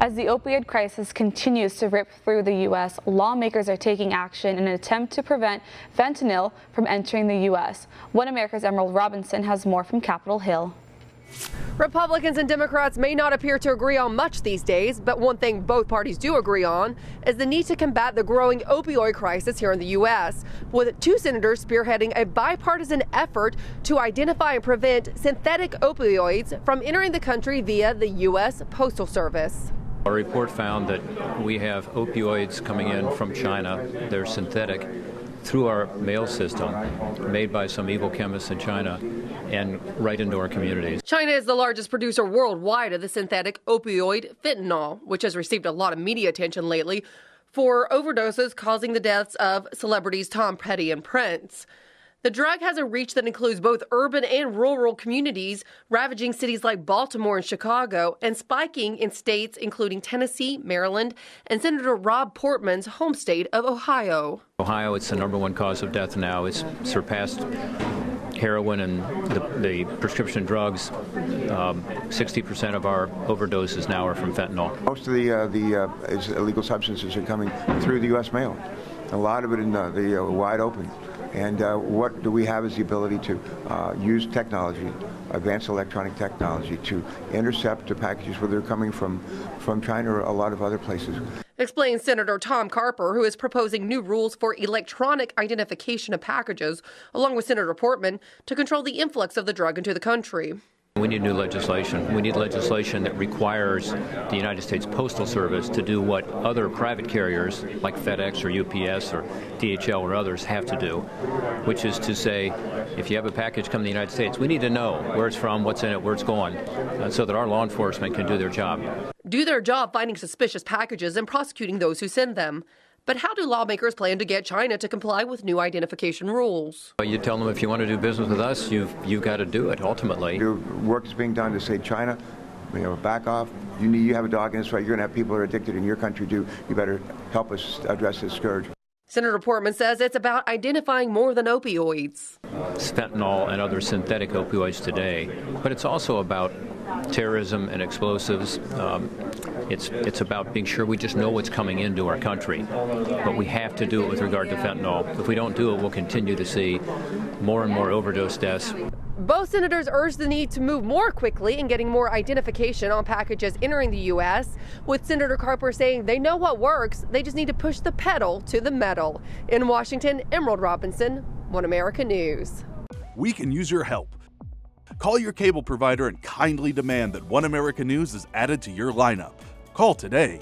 As the opioid crisis continues to rip through the U.S., lawmakers are taking action in an attempt to prevent fentanyl from entering the U.S. One America's Emerald Robinson has more from Capitol Hill. Republicans and Democrats may not appear to agree on much these days, but one thing both parties do agree on is the need to combat the growing opioid crisis here in the U.S., with two senators spearheading a bipartisan effort to identify and prevent synthetic opioids from entering the country via the U.S. Postal Service. Our report found that we have opioids coming in from China. They're synthetic through our mail system, made by some evil chemists in China, and right into our communities. China is the largest producer worldwide of the synthetic opioid fentanyl, which has received a lot of media attention lately for overdoses causing the deaths of celebrities Tom Petty and Prince. The drug has a reach that includes both urban and rural communities, ravaging cities like Baltimore and Chicago, and spiking in states including Tennessee, Maryland, and Senator Rob Portman's home state of Ohio. Ohio, it's the #1 cause of death now. It's surpassed heroin and the prescription drugs. 60% of our overdoses now are from fentanyl. Most of the illegal substances are coming through the U.S. mail. A lot of it in the wide open. And what do we have is the ability to use technology, advanced electronic technology, to intercept the packages, whether they're coming from China or a lot of other places. Explains Senator Tom Carper, who is proposing new rules for electronic identification of packages, along with Senator Portman, to control the influx of the drug into the country. We need new legislation. We need legislation that requires the United States Postal Service to do what other private carriers like FedEx or UPS or DHL or others have to do, which is to say, if you have a package come to the United States, we need to know where it's from, what's in it, where it's going, so that our law enforcement can do their job. Do their job finding suspicious packages and prosecuting those who send them. But how do lawmakers plan to get China to comply with new identification rules? You tell them if you want to do business with us, you've got to do it, ultimately. Your work is being done to say, China, back off. You have a dog in this fight. You're going to have people who are addicted in your country, too. You better help us address this scourge. Senator Portman says it's about identifying more than opioids. It's fentanyl and other synthetic opioids today, but it's also about terrorism and explosives. It's about being sure we just know what's coming into our country, but we have to do it with regard to fentanyl. If we don't do it, we'll continue to see more and more overdose deaths. Both senators urge the need to move more quickly in getting more identification on packages entering the U.S., with Senator Carper saying they know what works, they just need to push the pedal to the metal. In Washington, Emerald Robinson, One America News. We can use your help. Call your cable provider and kindly demand that One America News is added to your lineup. Call today.